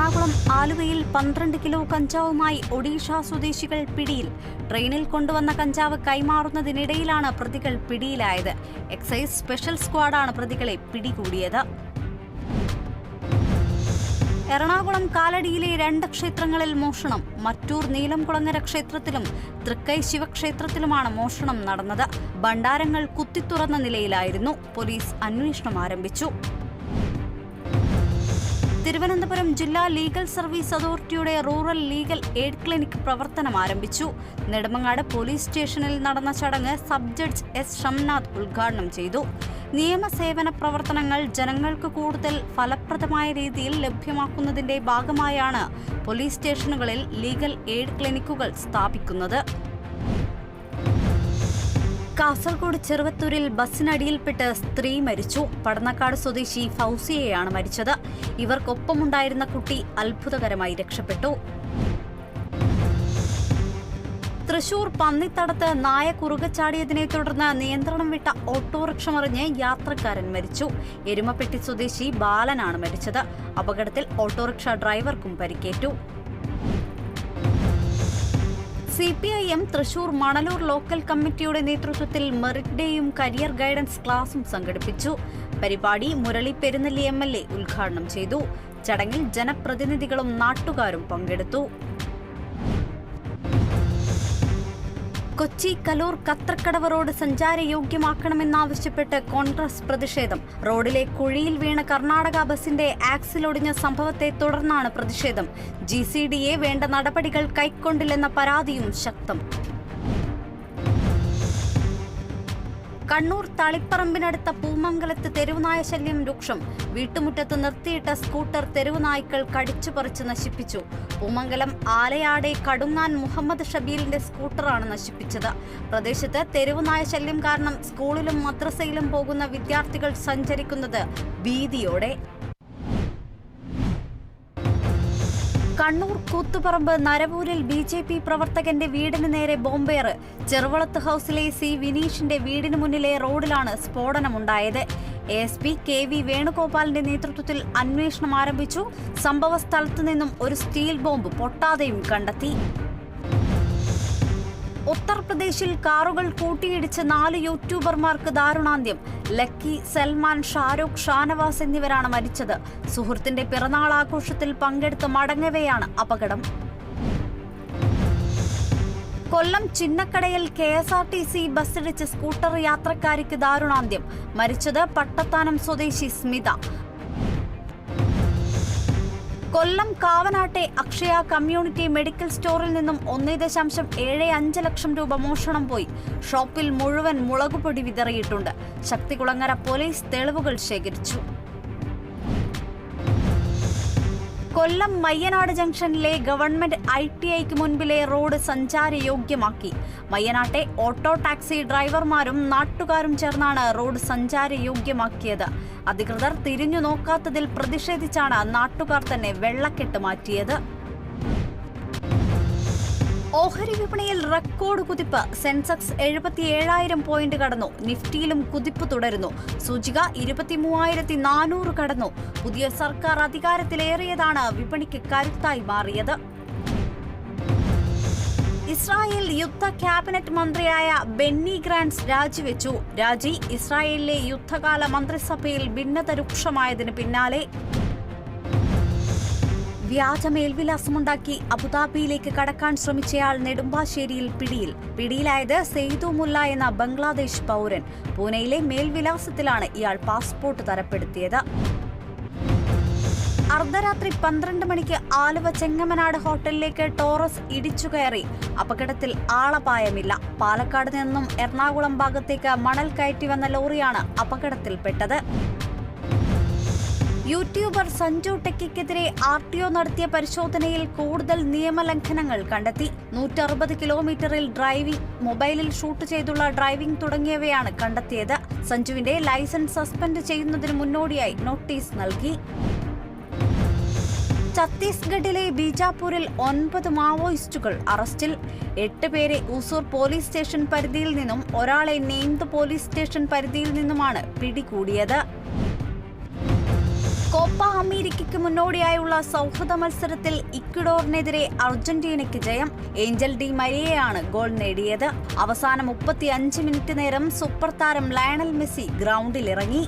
എറണാകുളം ആലുവയിൽ 12 കിലോ കഞ്ചാവുമായി ഒഡീഷ സ്വദേശികൾ പിടിയിൽ. ട്രെയിനിൽ കൊണ്ടുവന്ന കഞ്ചാവ് കൈമാറുന്നതിനിടയിലാണ് പ്രതികൾ പിടിയിലായത്. എക്സൈസ് സ്പെഷ്യൽ സ്ക്വാഡാണ് പ്രതികളെ പിടികൂടിയത്. എറണാകുളം കാലടിയിലെ 2 ക്ഷേത്രങ്ങളിൽ മോഷണം. മറ്റൂർ നീലംകുളങ്ങര ക്ഷേത്രത്തിലും തൃക്കൈ ശിവക്ഷേത്രത്തിലുമാണ് മോഷണം നടന്നത്. ഭണ്ഡാരങ്ങൾ കുത്തിത്തുറന്ന നിലയിലായിരുന്നു. പോലീസ് അന്വേഷണം ആരംഭിച്ചു. തിരുവനന്തപുരം ജില്ലാ ലീഗൽ സർവീസ് അതോറിറ്റിയുടെ റൂറൽ ലീഗൽ എയ്ഡ് ക്ലിനിക് പ്രവർത്തനം ആരംഭിച്ചു. നെടുമങ്ങാട് പോലീസ് സ്റ്റേഷനിൽ നടന്ന ചടങ്ങ് സബ് ജഡ്ജ് എസ് ഷംനാഥ് ഉദ്ഘാടനം ചെയ്തു. നിയമസേവന പ്രവർത്തനങ്ങൾ ജനങ്ങൾക്ക് കൂടുതൽ ഫലപ്രദമായ രീതിയിൽ ലഭ്യമാക്കുന്നതിന്റെ ഭാഗമായാണ് പോലീസ് സ്റ്റേഷനുകളിൽ ലീഗൽ എയ്ഡ് ക്ലിനിക്കുകൾ സ്ഥാപിക്കുന്നത്. കാസർഗോഡ് ചെറുവത്തൂരിൽ ബസ്സിനടിയിൽപ്പെട്ട് സ്ത്രീ മരിച്ചു. പടന്നക്കാട് സ്വദേശി ഫൗസിയയാണ് മരിച്ചത്. ഇവർക്കൊപ്പമുണ്ടായിരുന്ന കുട്ടി അത്ഭുതകരമായി രക്ഷപ്പെട്ടു. തൃശൂർ പന്നിത്തടത്ത് നായ കുറുകച്ചാടിയതിനെ തുടർന്ന് നിയന്ത്രണം വിട്ട ഓട്ടോറിക്ഷ മറിഞ്ഞ് യാത്രക്കാരൻ മരിച്ചു. എരുമപ്പെട്ടി സ്വദേശി ബാലനാണ് മരിച്ചത്. അപകടത്തിൽ ഓട്ടോറിക്ഷ ഡ്രൈവർക്കും പരിക്കേറ്റു. CPIM തൃശൂർ മണലൂർ ലോക്കൽ കമ്മിറ്റിയുടെ നേതൃത്വത്തിൽ മെറിറ്റ് ഡേയും കരിയർ ഗൈഡൻസ് ക്ലാസും സംഘടിപ്പിച്ചു. പരിപാടി മുരളി പെരുന്നെല്ലി MLA ഉദ്ഘാടനം ചെയ്തു. ചടങ്ങിൽ ജനപ്രതിനിധികളും നാട്ടുകാരും പങ്കെടുത്തു. കൊച്ചി കലൂർ കത്രക്കടവ് റോഡ് സഞ്ചാരയോഗ്യമാക്കണമെന്നാവശ്യപ്പെട്ട് കോൺഗ്രസ് പ്രതിഷേധം. റോഡിലെ കുഴിയിൽ വീണ കർണാടക ബസിന്റെ ആക്സിലൊടിഞ്ഞ സംഭവത്തെ തുടർന്നാണ് പ്രതിഷേധം. GCDA വേണ്ട നടപടികൾ കൈക്കൊണ്ടില്ലെന്ന പരാതിയും ശക്തം. കണ്ണൂർ തളിപ്പറമ്പിനടുത്ത പൂമംഗലത്ത് തെരുവുനായ ശല്യം രൂക്ഷം. വീട്ടുമുറ്റത്ത് നിർത്തിയിട്ട സ്കൂട്ടർ തെരുവുനായ്ക്കൾ കടിച്ചുപറിച്ച് നശിപ്പിച്ചു. പൂമംഗലം ആലയാടെ കടുങ്ങാൻ മുഹമ്മദ് ഷബീലിന്റെ സ്കൂട്ടറാണ് നശിപ്പിച്ചത്. പ്രദേശത്ത് തെരുവുനായ ശല്യം കാരണം സ്കൂളിലും മദ്രസയിലും പോകുന്ന വിദ്യാർത്ഥികൾ സഞ്ചരിക്കുന്നത് ഭീതിയോടെ. കണ്ണൂർ കൂത്തുപറമ്പ് നരവൂരിൽ BJP പ്രവർത്തകന്റെ വീടിന് നേരെ ബോംബേറ്. ചെറുവളത്ത് ഹൌസിലെ C വിനീഷിന്റെ വീടിന് മുന്നിലെ റോഡിലാണ് സ്ഫോടനമുണ്ടായത്. ASP KV വേണുഗോപാലിന്റെ നേതൃത്വത്തിൽ അന്വേഷണം ആരംഭിച്ചു. സംഭവ സ്ഥലത്തു നിന്നും ഒരു സ്റ്റീൽ ബോംബ് പൊട്ടാതെയും കണ്ടെത്തി. ഉത്തർപ്രദേശിൽ കാറുകൾ കൂട്ടിയിടിച്ച് 4 യൂട്യൂബർമാർക്ക് ദാരുണാന്ത്യം. ലക്കി, സൽമാൻ, ഷാരൂഖ്, ഷാനവാസ് എന്നിവരാണ് മരിച്ചത്. സുഹൃത്തിന്റെ പിറന്നാൾ ആഘോഷത്തിൽ പങ്കെടുത്ത് മടങ്ങവെയാണ് അപകടം. കൊല്ലം ചിന്നക്കടയിൽ KSRTC ബസ്സിടിച്ച് സ്കൂട്ടർ യാത്രക്കാരിക്ക് ദാരുണാന്ത്യം. മരിച്ചത് പട്ടത്താനം സ്വദേശി സ്മിത. കൊല്ലം കാവനാട്ടെ അക്ഷയ കമ്മ്യൂണിറ്റി മെഡിക്കൽ സ്റ്റോറിൽ നിന്നും 1.75 ലക്ഷം രൂപ മോഷണം പോയി. ഷോപ്പിൽ മുഴുവൻ മുളകുപൊടി വിതറിയിട്ടുണ്ട്. ശക്തികുളങ്ങര പോലീസ് തെളിവുകൾ ശേഖരിച്ചു. കൊല്ലം മയ്യനാട് ജംഗ്ഷനിലെ ഗവൺമെന്റ് ITIക്ക് മുൻപിലെ റോഡ് സഞ്ചാരയോഗ്യമാക്കി. മയ്യനാട്ടെ ഓട്ടോ ടാക്സി ഡ്രൈവർമാരും നാട്ടുകാരും ചേർന്നാണ് റോഡ് സഞ്ചാരയോഗ്യമാക്കിയത്. അധികൃതർ തിരിഞ്ഞു നോക്കാത്തതിൽ പ്രതിഷേധിച്ചാണ് നാട്ടുകാർ തന്നെ വെള്ളക്കെട്ട് മാറ്റിയത്. ഓഹരി വിപണിയിൽ റെക്കോർഡ് കുതിപ്പ്. സെൻസെക്സ് 77,000 പോയിന്റ് കടന്നു. നിഫ്റ്റിയിലും കുതിപ്പ് തുടരുന്നു. സൂചിക 23,400 കടന്നു. പുതിയ സർക്കാർ അധികാരത്തിലേറിയതാണ് വിപണിക്ക് കരുത്തായി മാറിയത്. ഇസ്രായേൽ യുദ്ധ ക്യാബിനറ്റ് മന്ത്രിയായ ബെന്നി ഗ്രാൻസ് രാജിവെച്ചു. രാജി ഇസ്രായേലിലെ യുദ്ധകാല മന്ത്രിസഭയിൽ ഭിന്നത രൂക്ഷമായതിന് പിന്നാലെ. വ്യാജ മേൽവിലാസമുണ്ടാക്കി അബുദാബിയിലേക്ക് കടക്കാൻ ശ്രമിച്ചയാൾ നെടുമ്പാശ്ശേരിയിൽ പിടിയിലായത് സെയ്തു മുല്ല എന്ന ബംഗ്ലാദേശ് പൗരൻ. പൂനെയിലെ മേൽവിലാസത്തിലാണ് ഇയാൾ പാസ്പോർട്ട് തരപ്പെടുത്തിയത്. അർദ്ധരാത്രി 12 മണിക്ക് ആലുവ ചെങ്ങമനാട് ഹോട്ടലിലേക്ക് ടോറസ് ഇടിച്ചുകയറി. അപകടത്തിൽ ആളപായമില്ല. പാലക്കാട് നിന്നും എറണാകുളം ഭാഗത്തേക്ക് മണൽ കയറ്റി വന്ന ലോറിയാണ് അപകടത്തിൽപ്പെട്ടത്. യൂട്യൂബർ സഞ്ജു ടെക്കിക്കെതിരെ RTO നടത്തിയ പരിശോധനയിൽ കൂടുതൽ നിയമലംഘനങ്ങൾ കണ്ടെത്തി. 160 കിലോമീറ്ററിൽ ഡ്രൈവിംഗ്, മൊബൈലിൽ ഷൂട്ട് ചെയ്തുള്ള ഡ്രൈവിംഗ് തുടങ്ങിയവയാണ് കണ്ടെത്തിയത്. സഞ്ജുവിന്റെ ലൈസൻസ് സസ്പെൻഡ് ചെയ്യുന്നതിന് മുന്നോടിയായി നോട്ടീസ് നൽകി. ഛത്തീസ്ഗഡിലെ ബീജാപൂരിൽ 9 മാവോയിസ്റ്റുകൾ അറസ്റ്റിൽ. 8 പേരെ ഉസൂർ പോലീസ് സ്റ്റേഷൻ പരിധിയിൽ നിന്നും ഒരാളെ നെയ്ന്ത് പോലീസ് സ്റ്റേഷൻ പരിധിയിൽ നിന്നുമാണ് പിടികൂടിയത്. കോപ്പ അമേരിക്കയ്ക്ക് മുന്നോടിയായുള്ള സൗഹൃദ മത്സരത്തിൽ ഇക്വഡോറിനെതിരെ അർജന്റീനയ്ക്ക് ജയം. ഏഞ്ചൽ ഡി മരിയയാണ് ഗോൾ നേടിയത്. അവസാന 35 മിനിറ്റ് നേരം സൂപ്പർ താരം ലയണൽ മെസ്സി ഗ്രൗണ്ടിലിറങ്ങി.